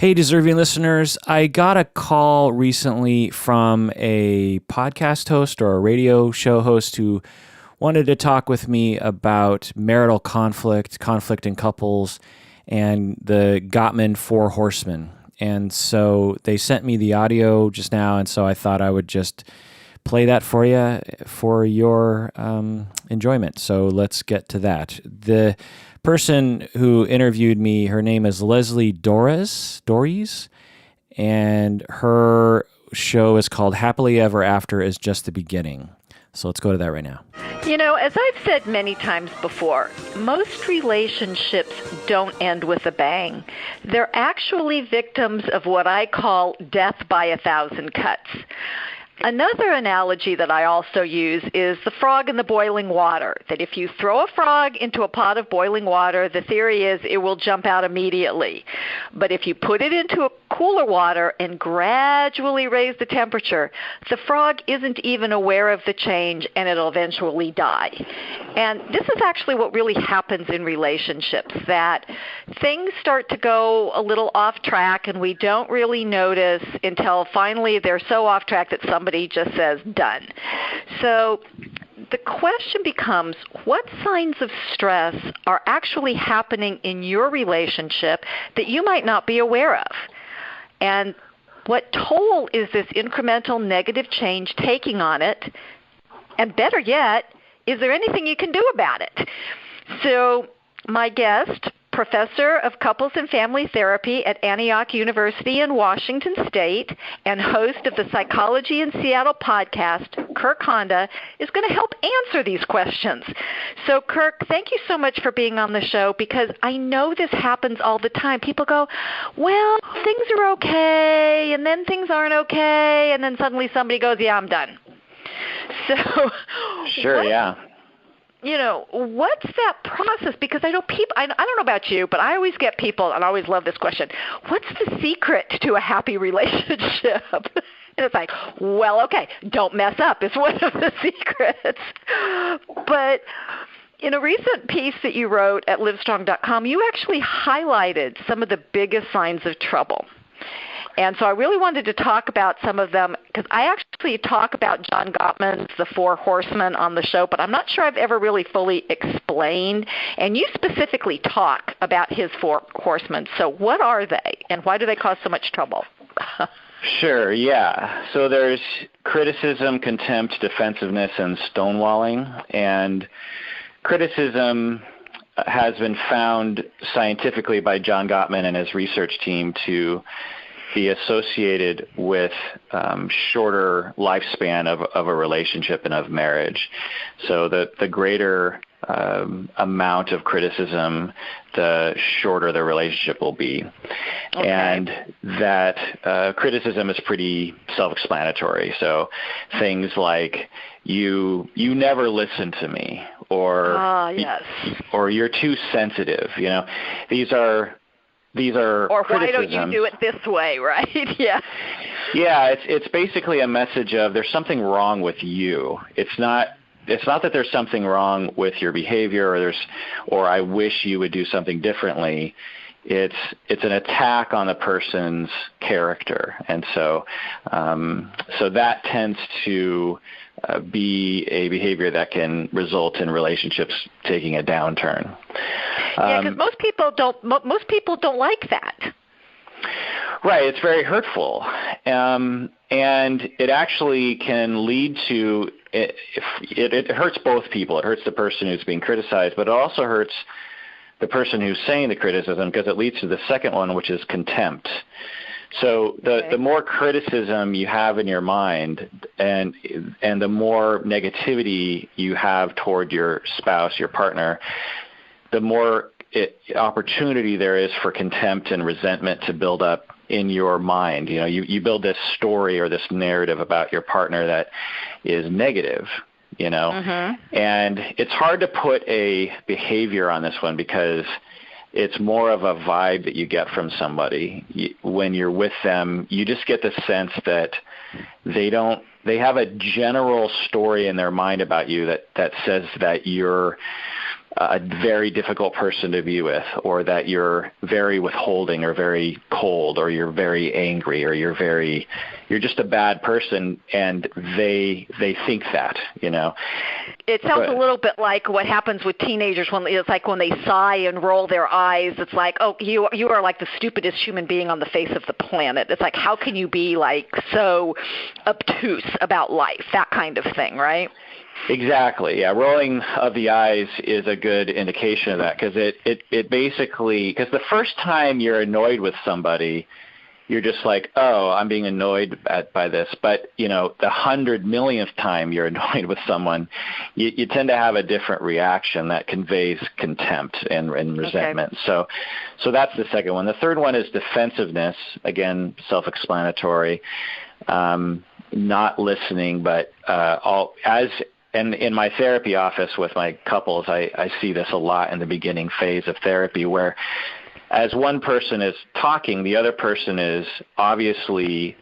Hey, deserving listeners, I got a call recently from a podcast host or a radio show host who wanted to talk with me about marital conflict, conflict in couples, and the Gottman Four Horsemen. And so they sent me the audio just now, and so I thought I would just play that for you for your enjoyment. So let's get to that. The person who interviewed me, her name is Leslie Dories, and her show is called Happily Ever After is Just the Beginning. So let's go to that right now. You know, as I've said many times before, most relationships don't end with a bang. They're actually victims of what I call death by 1,000 cuts. Another analogy that I also use is the frog in the boiling water, that if you throw a frog into a pot of boiling water, the theory is it will jump out immediately. But if you put it into a cooler water and gradually raise the temperature, the frog isn't even aware of the change and it'll eventually die. And this is actually what really happens in relationships, that things start to go a little off track and we don't really notice until finally they're so off track that somebody just says done. So the question becomes, what signs of stress are actually happening in your relationship that you might not be aware of? And what toll is this incremental negative change taking on it? And better yet, is there anything you can do about it? So my guest, Professor of Couples and Family Therapy at Antioch University in Washington State and host of the Psychology in Seattle podcast, Kirk Honda, is going to help answer these questions. So, Kirk, thank you so much for being on the show, because I know this happens all the time. People go, well, things are okay, and then things aren't okay, and then suddenly somebody goes, yeah, I'm done. So, sure, yeah. You know, what's that process? Because I know people, I don't know about you, but I always get people, and I always love this question, what's the secret to a happy relationship? And it's like, well, okay, don't mess up is one of the secrets. But in a recent piece that you wrote at livestrong.com, you actually highlighted some of the biggest signs of trouble. And so I really wanted to talk about some of them, because I actually talk about John Gottman's The Four Horsemen on the show, but I'm not sure I've ever really fully explained. And you specifically talk about his Four Horsemen. So what are they, and why do they cause so much trouble? Sure, yeah. So there's criticism, contempt, defensiveness, and stonewalling. And criticism has been found scientifically by John Gottman and his research team to be associated with shorter lifespan of a relationship and of marriage. So the greater amount of criticism, the shorter the relationship will be. Okay. And that criticism is pretty self-explanatory. So things like, you never listen to me, or yes. or you're too sensitive. You know, these are or why don't you criticisms. do it this way, right? Yeah. Yeah, it's basically a message of there's something wrong with you. It's not that there's something wrong with your behavior, or I wish you would do something differently. It's an attack on the person's character, and so that tends to be a behavior that can result in relationships taking a downturn. Yeah, because most people don't like that. Right, it's very hurtful, and it actually can lead to it hurts both people. It hurts the person who's being criticized, but it also hurts the person who's saying the criticism, because it leads to the second one, which is contempt. So the more criticism you have in your mind, and the more negativity you have toward your spouse, your partner, the more opportunity there is for contempt and resentment to build up in your mind. You know, you build this story or this narrative about your partner that is negative, you know, and it's hard to put a behavior on this one, because it's more of a vibe that you get from somebody. When you're with them, you just get the sense that they have a general story in their mind about you that says that you're a very difficult person to be with, or that you're very withholding or very cold, or you're very angry, or you're just a bad person, and they think that, It sounds a little bit like what happens with teenagers when they sigh and roll their eyes. It's like, oh, you are like the stupidest human being on the face of the planet. It's like, how can you be like so obtuse about life? That kind of thing, right? Exactly. Yeah. Rolling of the eyes is a good indication of that, because it basically, because the first time you're annoyed with somebody, you're just like, oh, I'm being annoyed by this. But, the 100 millionth time you're annoyed with someone, you tend to have a different reaction that conveys contempt and resentment. Okay. So that's the second one. The third one is defensiveness. Again, self-explanatory, not listening, but and in my therapy office with my couples, I see this a lot in the beginning phase of therapy, where as one person is talking, the other person is obviously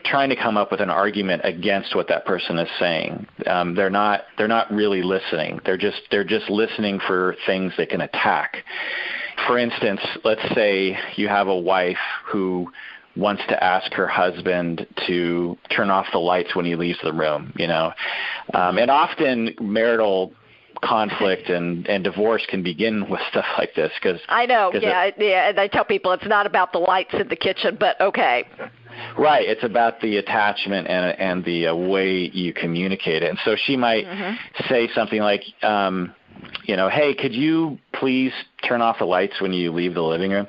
trying to come up with an argument against what that person is saying. They're not really listening. They're just listening for things they can attack. For instance, let's say you have a wife who wants to ask her husband to turn off the lights when he leaves the room, and often marital conflict and divorce can begin with stuff like this. I know, and I tell people it's not about the lights in the kitchen, but okay. Right, it's about the attachment and the way you communicate it. And so she might say something like, hey, could you please turn off the lights when you leave the living room?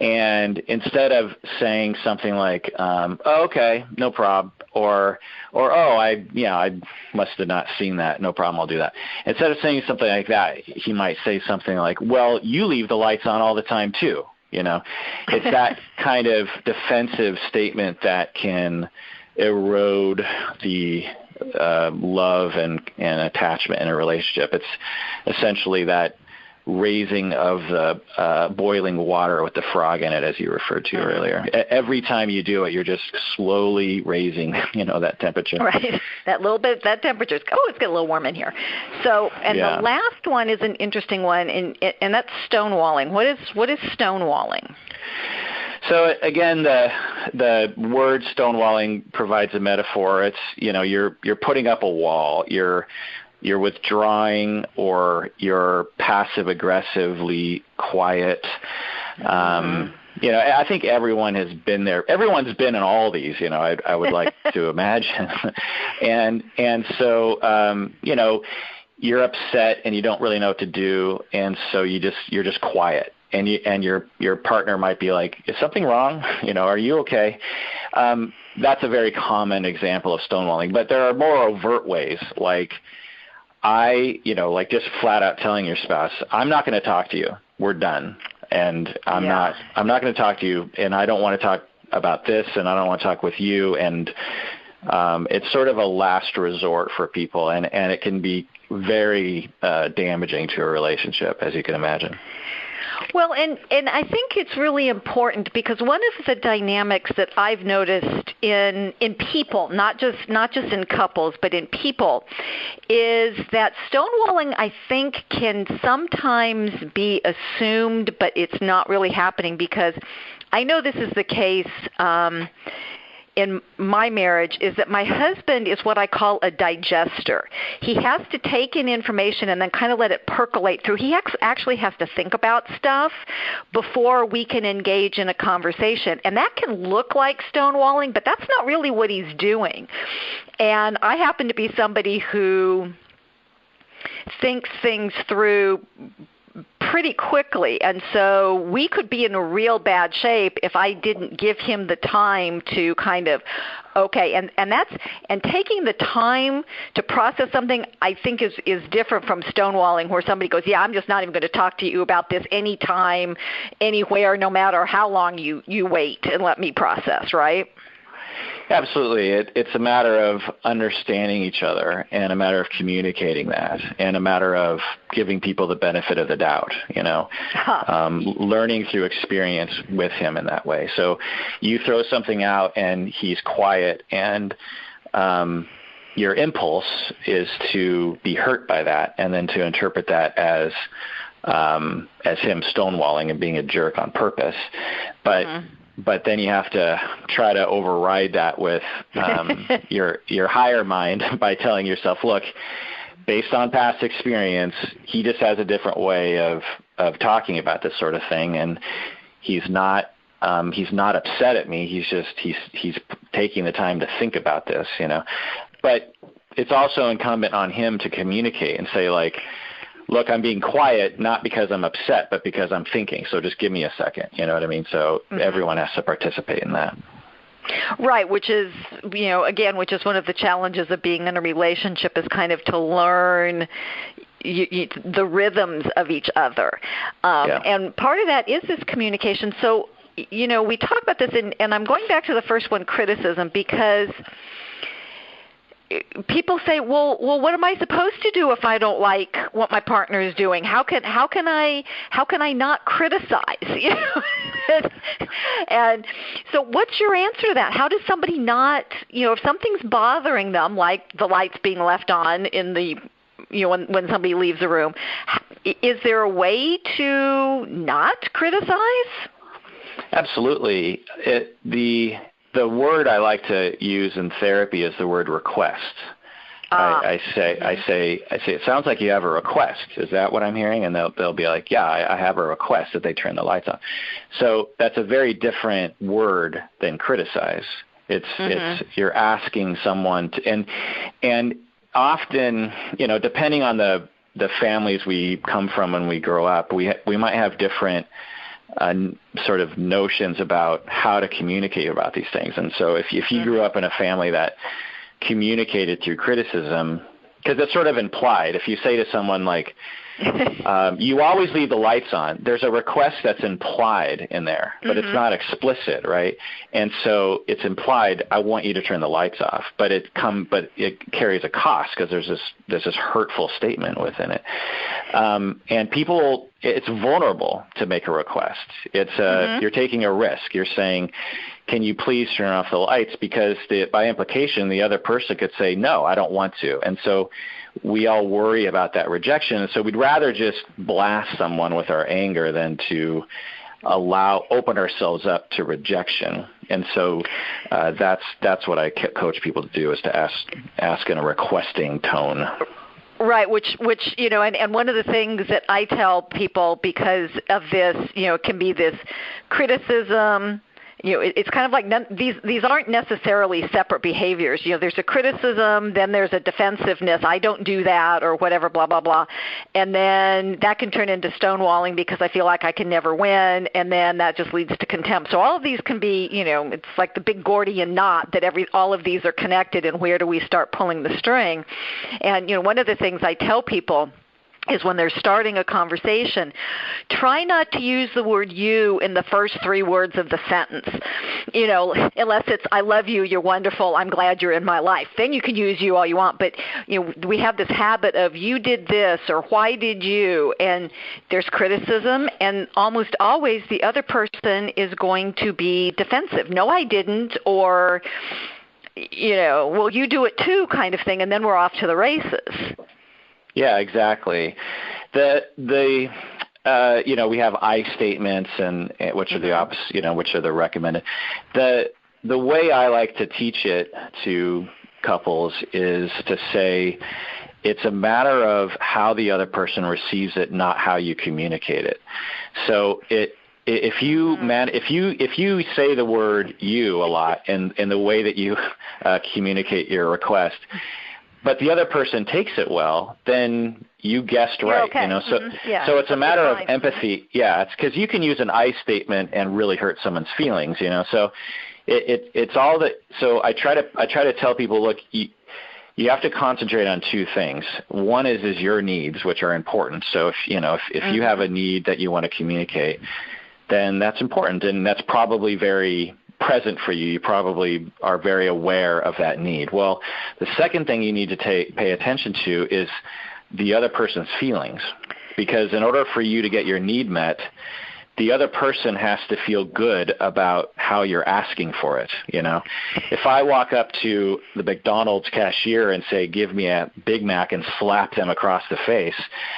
And instead of saying something like, oh, okay, no problem, or oh, I must have not seen that, no problem, I'll do that. Instead of saying something like that, he might say something like, well, you leave the lights on all the time too. It's that kind of defensive statement that can erode the love and attachment in a relationship. It's essentially that raising of the boiling water with the frog in it, as you referred to earlier. Every time you do it, you're just slowly raising, that temperature. Right. That temperature. It's getting a little warm in here. So, and the last one is an interesting one, and that's stonewalling. What is stonewalling? So again, the word stonewalling provides a metaphor. It's, you're putting up a wall. You're withdrawing, or you're passive-aggressively quiet. I think everyone has been there. Everyone's been in all these, I would like to imagine. And so, you're upset and you don't really know what to do, and so you're just quiet. And your partner might be like, is something wrong? Are you okay? That's a very common example of stonewalling. But there are more overt ways, like just flat out telling your spouse, I'm not going to talk to you. We're done. And I'm not going to talk to you, and I don't want to talk about this, and I don't want to talk with you. And it's sort of a last resort for people, and it can be very damaging to a relationship, as you can imagine. Well, and I think it's really important, because one of the dynamics that I've noticed in people, not just in couples, but in people, is that stonewalling, I think, can sometimes be assumed, but it's not really happening, because I know this is the case in my marriage, is that my husband is what I call a digester. He has to take in information and then kind of let it percolate through. He actually has to think about stuff before we can engage in a conversation. And that can look like stonewalling, but that's not really what he's doing. And I happen to be somebody who thinks things through pretty quickly, and so we could be in a real bad shape if I didn't give him the time to kind of, and taking the time to process something, I think is different from stonewalling, where somebody goes, I'm just not even going to talk to you about this anytime, anywhere, no matter how long you wait and let me process, right? Absolutely. It's a matter of understanding each other, and a matter of communicating that, and a matter of giving people the benefit of the doubt, learning through experience with him in that way. So you throw something out and he's quiet, and your impulse is to be hurt by that, and then to interpret that as him stonewalling and being a jerk on purpose. But then you have to try to override that with your higher mind by telling yourself, look, based on past experience, he just has a different way of talking about this sort of thing, and he's not upset at me. He's taking the time to think about this, But it's also incumbent on him to communicate and say, like, look, I'm being quiet, not because I'm upset, but because I'm thinking. So just give me a second. You know what I mean? So everyone has to participate in that. Right, which is, which is one of the challenges of being in a relationship, is kind of to learn the rhythms of each other. And part of that is this communication. So, we talk about this, and I'm going back to the first one, criticism, because people say, well, what am I supposed to do if I don't like what my partner is doing? How can I not criticize? And so what's your answer to that? How does somebody not, if something's bothering them, like the lights being left on in the, when somebody leaves a room, is there a way to not criticize? Absolutely. The word I like to use in therapy is the word request. I say, it sounds like you have a request. Is that what I'm hearing? And they'll be like, yeah, I have a request that they turn the lights on. So that's a very different word than criticize. It's you're asking someone to, and often, depending on the families we come from when we grow up, we might have different sort of notions about how to communicate about these things. And so if you grew up in a family that communicated through criticism, because it's sort of implied, if you say to someone like, you always leave the lights on, there's a request that's implied in there, but it's not explicit, right? And so it's implied, I want you to turn the lights off, but it carries a cost because there's this hurtful statement within it. And people, it's vulnerable to make a request. It's you're taking a risk. You're saying, can you please turn off the lights? Because by implication, the other person could say, no, I don't want to. And so we all worry about that rejection. And so we'd rather just blast someone with our anger than to open ourselves up to rejection. And so that's what I coach people to do, is to ask in a requesting tone. Right, which and one of the things that I tell people, because of this, it can be this criticism. It's kind of like these aren't necessarily separate behaviors. There's a criticism, then there's a defensiveness. I don't do that, or whatever, blah, blah, blah. And then that can turn into stonewalling because I feel like I can never win, and then that just leads to contempt. So all of these can be, it's like the big Gordian knot that all of these are connected, and where do we start pulling the string? And, one of the things I tell people is when they're starting a conversation, try not to use the word you in the first three words of the sentence, unless it's, I love you, you're wonderful, I'm glad you're in my life. Then you can use you all you want. But, we have this habit of you did this, or why did you? And there's criticism, and almost always the other person is going to be defensive. No, I didn't, or, well, you do it too, kind of thing, and then we're off to the races. Yeah, exactly. We have I statements, and which are the opposite, which are the recommended. The way I like to teach it to couples is to say it's a matter of how the other person receives it, not how you communicate it. So if you say the word you a lot in the way that you communicate your request, but the other person takes it well, then you guessed right. Okay. So it's a matter of empathy. Yeah, it's because you can use an I statement and really hurt someone's feelings. So it's all that. So I try to tell people, look, you have to concentrate on two things. One is your needs, which are important. So if you have a need that you want to communicate, then that's important, and that's probably very present for you. You probably are very aware of that need. Well, the second thing you need to pay attention to is the other person's feelings, because in order for you to get your need met, the other person has to feel good about how you're asking for it. If I walk up to the McDonald's cashier and say, give me a Big Mac, and slap them across the face,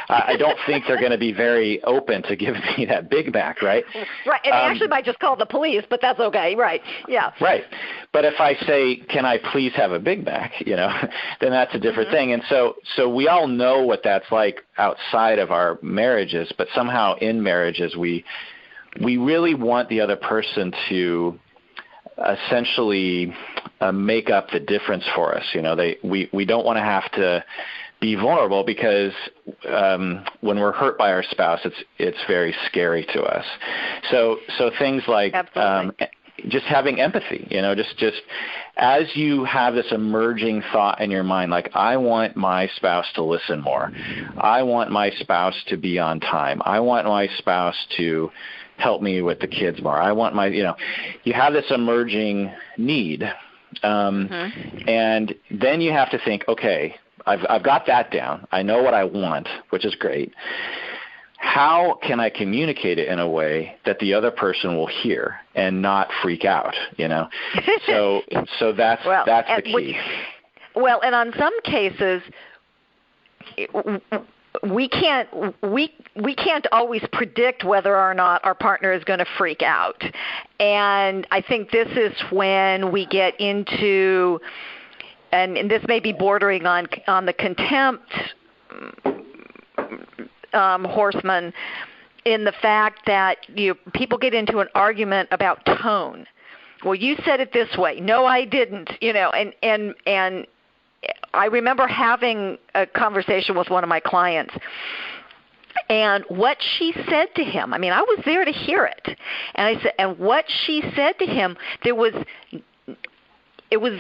I don't think they're going to be very open to giving me that Big Mac, right? Right, and they actually might just call the police, but that's okay, right, yeah. Right, but if I say, can I please have a Big Mac, then that's a different thing. And so we all know what that's like outside of our marriages, but somehow in marriages we really want the other person to essentially make up the difference for us. We don't want to have to be vulnerable, because when we're hurt by our spouse, it's very scary to us. So things like just having empathy, just as you have this emerging thought in your mind, like, I want my spouse to listen more. I want my spouse to be on time. I want my spouse to help me with the kids more. I want you have this emerging need. And then you have to think, okay, I've got that down. I know what I want, which is great. How can I communicate it in a way that the other person will hear and not freak out? So that's the key. And on some cases, we can't always predict whether or not our partner is going to freak out, and I think this is when we get into, and this may be bordering on the contempt horseman, in the fact that people get into an argument about tone. Well, you said it this way. No, I didn't. And I remember having a conversation with one of my clients, and what she said to him, I was there to hear it. And I said, and what she said to him, it was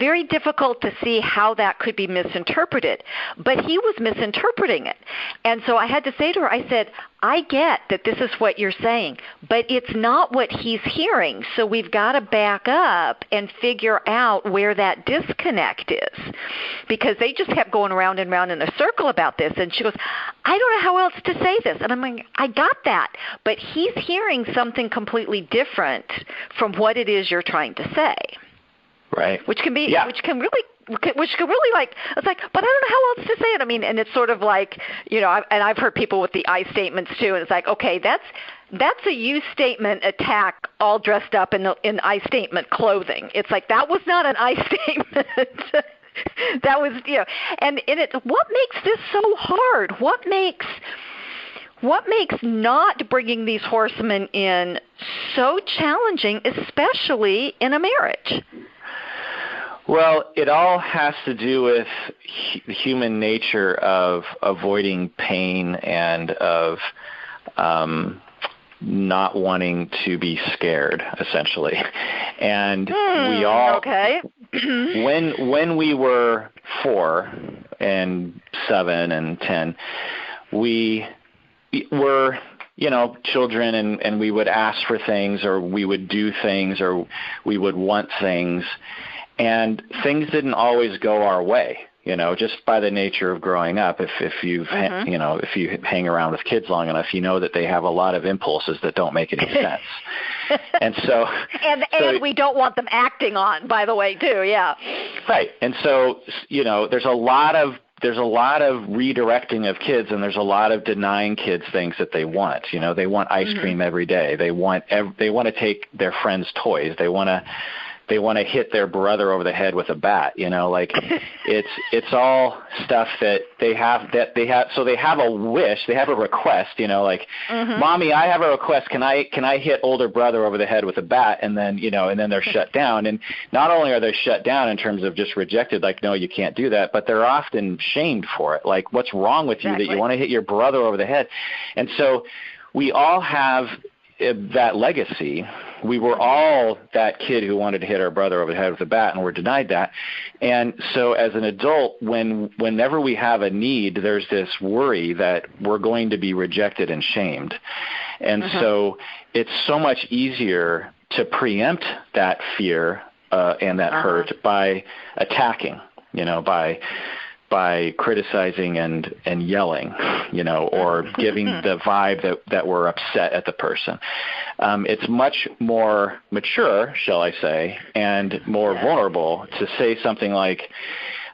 very difficult to see how that could be misinterpreted, but he was misinterpreting it. And so I had to say to her, I said, I get that this is what you're saying, but it's not what he's hearing. So we've got to back up and figure out where that disconnect is, because they just kept going around and around in a circle about this. And she goes, I don't know how else to say this. And I'm like, I got that, but he's hearing something completely different from what it is you're trying to say. Right. Which can really, like, it's like, but I don't know how else to say it. And it's sort of like, and I've heard people with the I statements too, and it's like, okay, that's a you statement attack all dressed up in I statement clothing. It's like, that was not an I statement. That was, and it's what makes this so hard? What makes not bringing these horsemen in so challenging, especially in a marriage? Well, it all has to do with human nature of avoiding pain and of not wanting to be scared, essentially. And we all, okay. when we were 4 and 7 and 10, we were children, and we would ask for things, or we would do things, or we would want things. And things didn't always go our way, just by the nature of growing up. If you hang around with kids long enough, that they have a lot of impulses that don't make any sense. And so, and we don't want them acting on, by the way, too. Yeah. Right. And so, there's a lot of redirecting of kids, and there's a lot of denying kids things that they want. They want ice cream every day. They want to take their friends' toys. They want to hit their brother over the head with a bat. It's all stuff that they have. So they have a wish, they have a request. Mommy, I have a request. Can I hit older brother over the head with a bat? And then they're shut down. And not only are they shut down in terms of just rejected, like, no, you can't do that, but they're often shamed for it. Like, what's wrong with you that you want to hit your brother over the head? And so we all have that legacy. We were all that kid who wanted to hit our brother over the head with a bat, and we're denied that. And so as an adult, whenever we have a need, there's this worry that we're going to be rejected and shamed. And so it's so much easier to preempt that fear and that hurt by attacking, by by criticizing and yelling, or giving the vibe that we're upset at the person. It's much more mature, shall I say, and more vulnerable to say something like,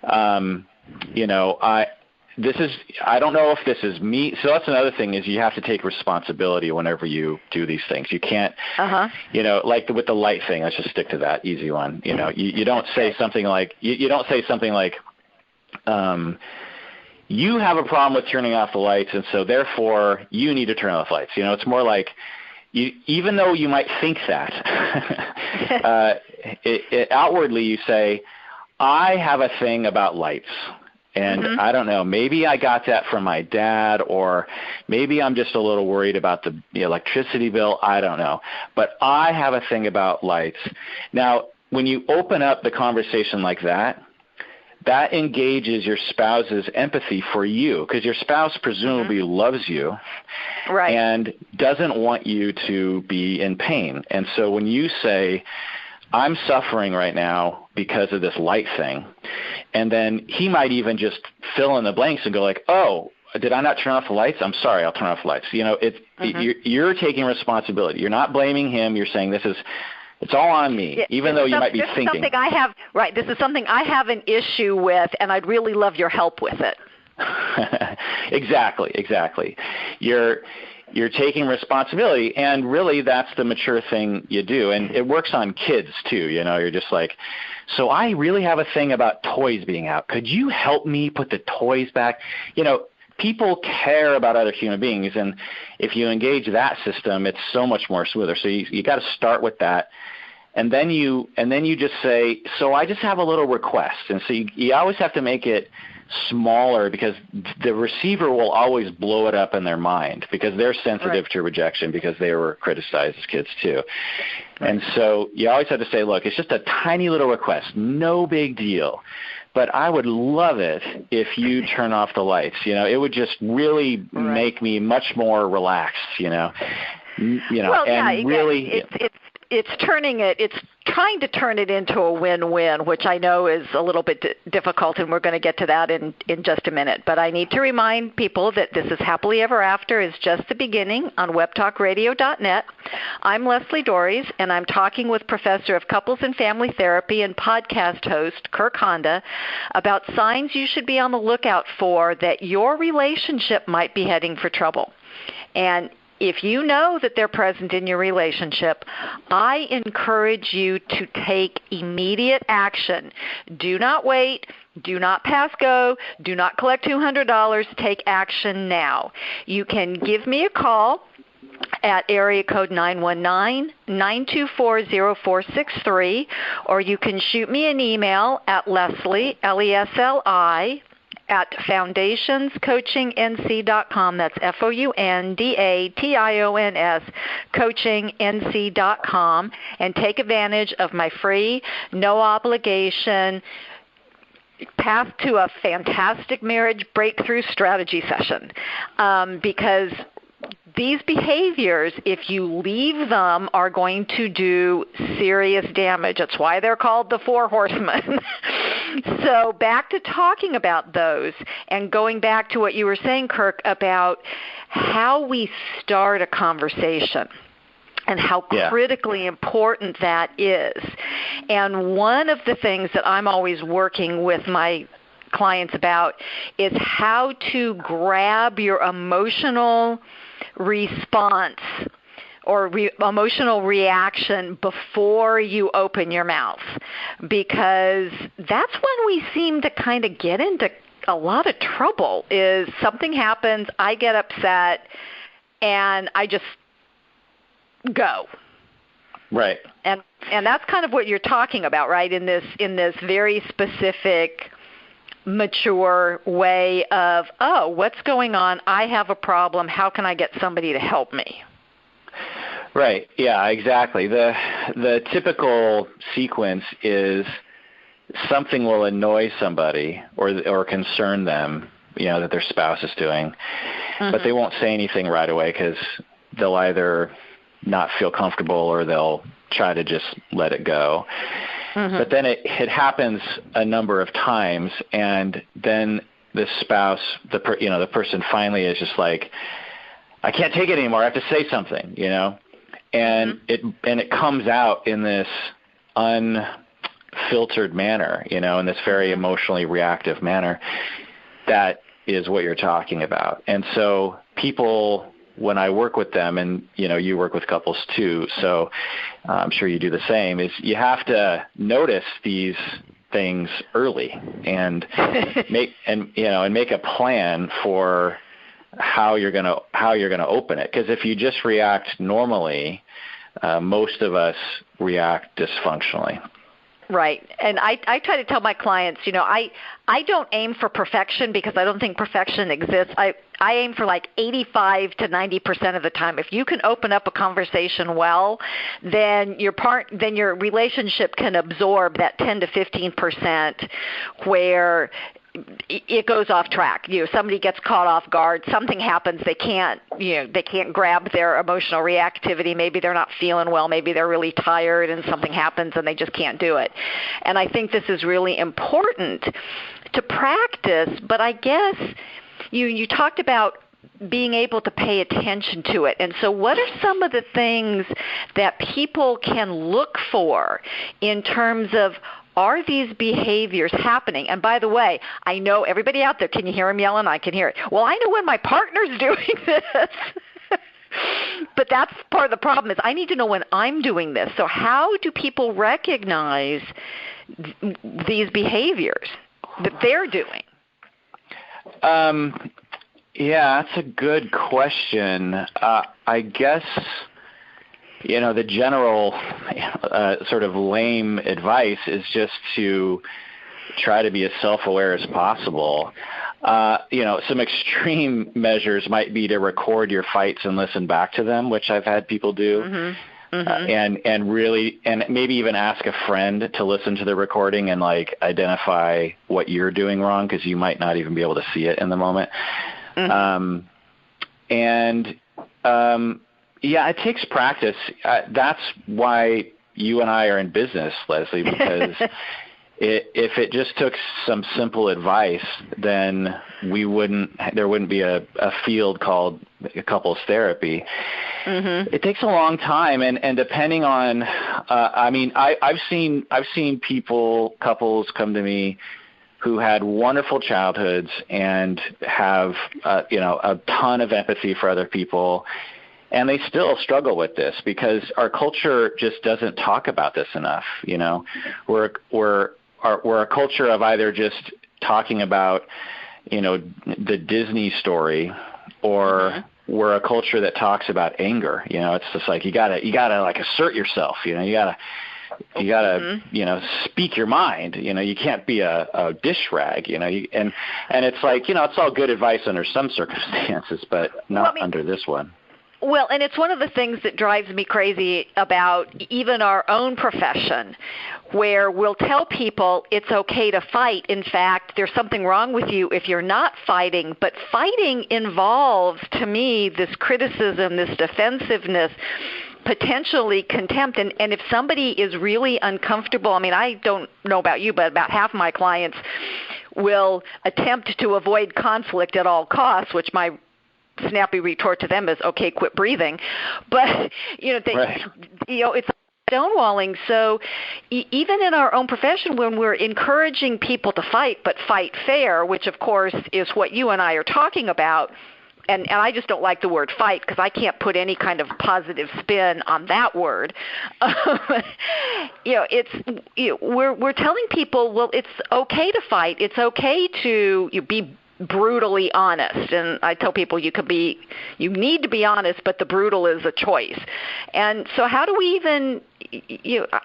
I don't know if this is me. So that's another thing, is you have to take responsibility whenever you do these things. You can't, like with the light thing, let's just stick to that easy one. You don't say something like, you have a problem with turning off the lights, and so therefore you need to turn off the lights. It's more like, even though you might think that, outwardly you say, I have a thing about lights. And I don't know, maybe I got that from my dad, or maybe I'm just a little worried about the electricity bill. I don't know. But I have a thing about lights. Now, when you open up the conversation like that, that engages your spouse's empathy for you, because your spouse presumably loves you, right, and doesn't want you to be in pain. And so when you say, I'm suffering right now because of this light thing, and then he might even just fill in the blanks and go like, oh, did I not turn off the lights? I'm sorry, I'll turn off the lights. You're taking responsibility. You're not blaming him. You're saying it's all on me, even though you might be thinking. This is something I have an issue with, and I'd really love your help with it. Exactly. You're taking responsibility, and really that's the mature thing you do. And it works on kids too. You're just like, so I really have a thing about toys being out. Could you help me put the toys back? People care about other human beings, and if you engage that system, it's so much more smoother. So you got to start with that. And then you just say, so I just have a little request. And so you always have to make it smaller, because the receiver will always blow it up in their mind, because they're sensitive to rejection, because they were criticized as kids too. Right. And so you always have to say, look, it's just a tiny little request, no big deal, but I would love it if you turn off the lights. It would just really make me much more relaxed, It's trying to turn it into a win-win, which I know is a little bit difficult, and we're going to get to that in just a minute. But I need to remind people that This is Happily Ever After is just the beginning on webtalkradio.net. I'm Leslie Dories, and I'm talking with Professor of Couples and Family Therapy and podcast host Kirk Honda about signs you should be on the lookout for that your relationship might be heading for trouble. And if you know that they're present in your relationship, I encourage you to take immediate action. Do not wait. Do not pass go. Do not collect $200. Take action now. You can give me a call at area code 919-924-0463, or you can shoot me an email at Leslie, Lesli, at foundationscoachingnc.com. That's FOUNDATIONS, coachingnc.com, and take advantage of my free, no obligation path to a fantastic marriage breakthrough strategy session, because these behaviors, if you leave them, are going to do serious damage. That's why they're called the 4 Horsemen. So back to talking about those, and going back to what you were saying, Kirk, about how we start a conversation and how critically important that is. And one of the things that I'm always working with my clients about is how to grab your emotional response or emotional reaction before you open your mouth, because that's when we seem to kind of get into a lot of trouble. Is something happens, I get upset, and I just go. Right. And that's kind of what you're talking about, right? In this very specific, mature way of, oh, what's going on? I have a problem. How can I get somebody to help me? Right. Yeah, exactly. The typical sequence is something will annoy somebody or concern them, that their spouse is doing, but they won't say anything right away, because they'll either not feel comfortable or they'll try to just let it go. But then it happens a number of times, and then the spouse, the person finally is just like, I can't take it anymore. I have to say something, and it comes out in this unfiltered manner, in this very emotionally reactive manner. That is what you're talking about. And so people, when I work with them, and you work with couples too, so I'm sure you do the same, is you have to notice these things early and make a plan for how you're going to open it. Because if you just react normally, most of us react dysfunctionally. Right. And I try to tell my clients, I don't aim for perfection because I don't think perfection exists. I aim for like 85 to 90% of the time. If you can open up a conversation well, then your relationship can absorb that 10 to 15% where it goes off track. Somebody gets caught off guard, something happens, they can't grab their emotional reactivity. Maybe they're not feeling well, maybe they're really tired and something happens and they just can't do it. And I think this is really important to practice, but I guess you talked about being able to pay attention to it. And so what are some of the things that people can look for in terms of, are these behaviors happening? And by the way, I know everybody out there, can you hear him yelling? I can hear it. Well, I know when my partner's doing this. But that's part of the problem is I need to know when I'm doing this. So how do people recognize these behaviors that they're doing? Yeah, that's a good question. I guess, the general sort of lame advice is just to try to be as self-aware as possible. Some extreme measures might be to record your fights and listen back to them, which I've had people do. And maybe even ask a friend to listen to the recording and identify what you're doing wrong, because you might not even be able to see it in the moment. It takes practice. That's why you and I are in business, Leslie, because if it just took some simple advice, then there wouldn't be a field called couples therapy. It takes a long time, and depending on, I've seen couples come to me who had wonderful childhoods and have a ton of empathy for other people, and they still struggle with this because our culture just doesn't talk about this enough. We're a culture of either just talking about the Disney story, or we're a culture that talks about anger. It's just like you gotta assert yourself. You gotta speak your mind. You can't be a dish rag. And it's like it's all good advice under some circumstances, but not under this one. Well, and it's one of the things that drives me crazy about even our own profession, where we'll tell people it's okay to fight. In fact, there's something wrong with you if you're not fighting. But fighting involves, to me, this criticism, this defensiveness, potentially contempt. And if somebody is really uncomfortable, I don't know about you, but about half my clients will attempt to avoid conflict at all costs, which my snappy retort to them is, okay, quit breathing. But, it's stonewalling. So even in our own profession, when we're encouraging people to fight, but fight fair, which of course is what you and I are talking about, and I just don't like the word fight because I can't put any kind of positive spin on that word. We're telling people, well, it's okay to fight. It's okay to be brutally honest. And I tell people you need to be honest, but the brutal is a choice. And so how do we even,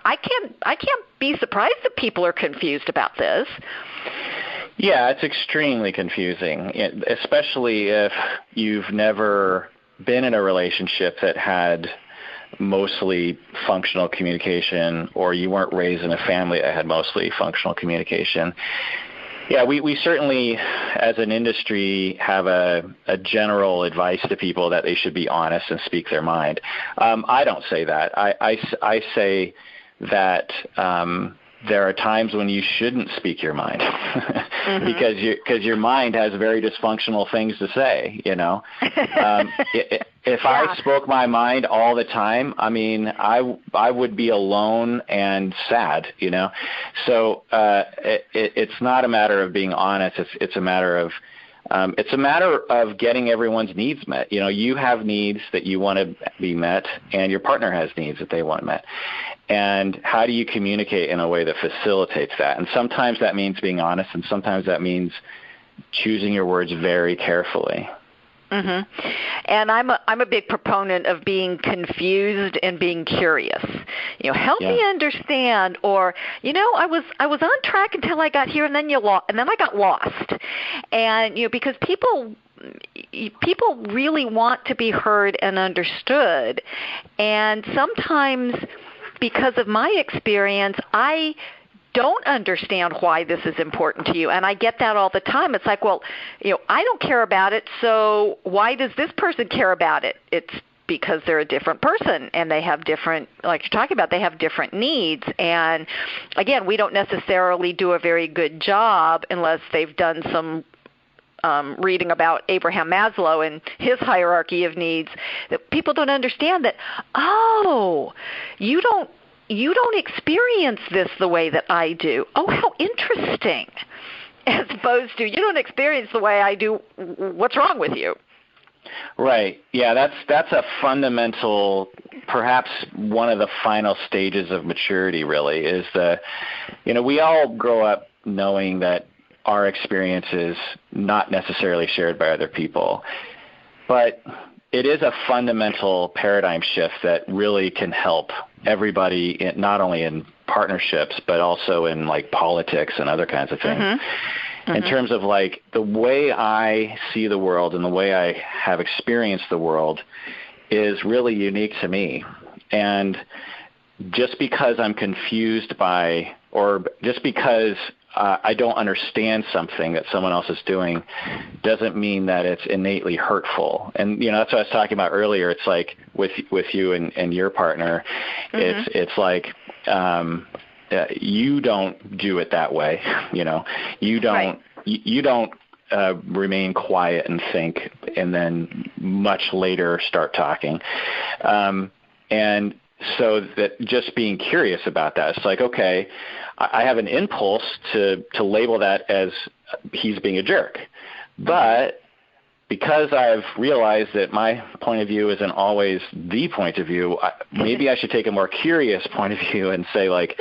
I can't be surprised that people are confused about this. Yeah, it's extremely confusing, especially if you've never been in a relationship that had mostly functional communication, or you weren't raised in a family that had mostly functional communication. Yeah, we certainly, as an industry, have a general advice to people that they should be honest and speak their mind. I don't say that. I say that there are times when you shouldn't speak your mind because your mind has very dysfunctional things to say, If I spoke my mind all the time, I mean, I would be alone and sad, So it's not a matter of being honest. It's a matter of getting everyone's needs met. You have needs that you want to be met, and your partner has needs that they want met. And how do you communicate in a way that facilitates that? And sometimes that means being honest, and sometimes that means choosing your words very carefully. Mm-hmm. And I'm a big proponent of being confused and being curious. Help me understand, or I was on track until I got here, and then I got lost. And because people really want to be heard and understood, and sometimes because of my experience, I don't understand why this is important to you. And I get that all the time. It's like, well, I don't care about it, so why does this person care about it? It's because they're a different person, and they have different, like you're talking about, they have different needs. And again, we don't necessarily do a very good job unless they've done some reading about Abraham Maslow and his hierarchy of needs, that people don't understand that, you don't experience this the way that I do. Oh, how interesting. As opposed to, you don't experience the way I do. What's wrong with you? Right. Yeah, that's a fundamental, perhaps one of the final stages of maturity, really, is we all grow up knowing that our experience is not necessarily shared by other people. But it is a fundamental paradigm shift that really can help everybody, not only in partnerships, but also in like politics and other kinds of things. Mm-hmm. In terms of like the way I see the world and the way I have experienced the world is really unique to me. And just because I'm confused by, or just because I don't understand something that someone else is doing doesn't mean that it's innately hurtful. And, that's what I was talking about earlier. It's like with you and your partner, mm-hmm. it's like you don't do it that way. You don't, right. You don't remain quiet and think and then much later start talking. And so that just being curious about that, it's like, okay, I have an impulse to label that as he's being a jerk. But because I've realized that my point of view isn't always the point of view, maybe I should take a more curious point of view and say, like,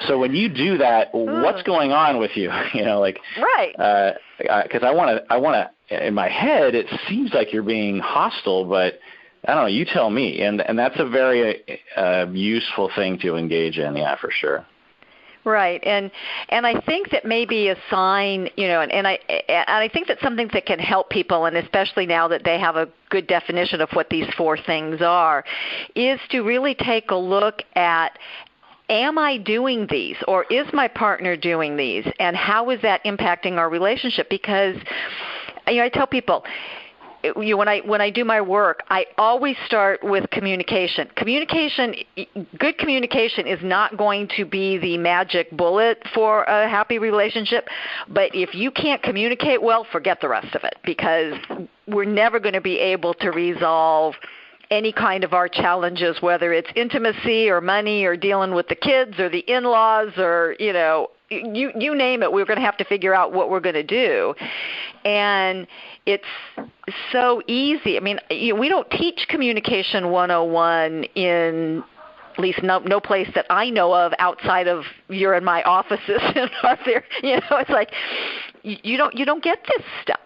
so when you do that, what's going on with you? Right. Because I want to, in my head, it seems like you're being hostile, but I don't know, you tell me. And that's a very useful thing to engage in, yeah, for sure. Right, and I think that maybe a sign, and I think that something that can help people, and especially now that they have a good definition of what these four things are, is to really take a look at, am I doing these, or is my partner doing these, and how is that impacting our relationship? Because I tell people, when I do my work, I always start with communication. Good communication is not going to be the magic bullet for a happy relationship, but if you can't communicate well, forget the rest of it, because we're never going to be able to resolve any kind of our challenges, whether it's intimacy or money or dealing with the kids or the in-laws or, you name it, we're going to have to figure out what we're going to do. And it's so easy. I mean, we don't teach Communication 101 in at least no place that I know of outside of your and my offices. It's like you don't get this stuff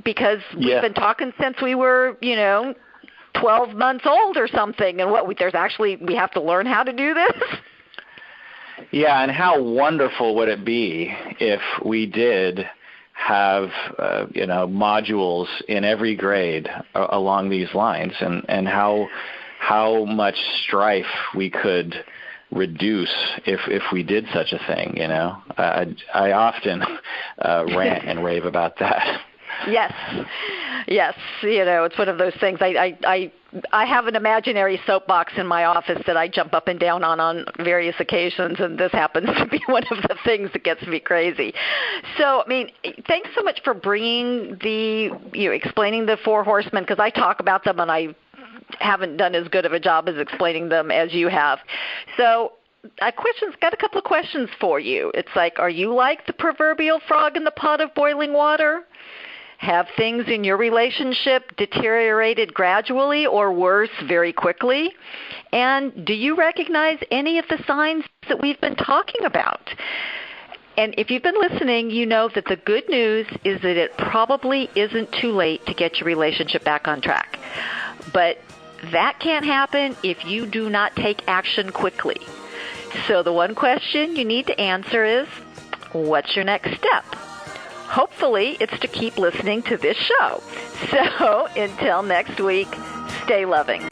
because we've been talking since we were, 12 months old or something. And we have to learn how to do this. Yeah, and how wonderful would it be if we did have, modules in every grade along these lines, and how much strife we could reduce if we did such a thing, I often rant and rave about that. Yes. Yes. It's one of those things. I have an imaginary soapbox in my office that I jump up and down on various occasions, and this happens to be one of the things that gets me crazy. So, thanks so much for bringing explaining the four horsemen, because I talk about them and I haven't done as good of a job as explaining them as you have. So, got a couple of questions for you. It's like, are you like the proverbial frog in the pot of boiling water? Have things in your relationship deteriorated gradually or worse very quickly? And do you recognize any of the signs that we've been talking about? And if you've been listening, you know that the good news is that it probably isn't too late to get your relationship back on track. But that can't happen if you do not take action quickly. So the one question you need to answer is, what's your next step? Hopefully, it's to keep listening to this show. So until next week, stay loving.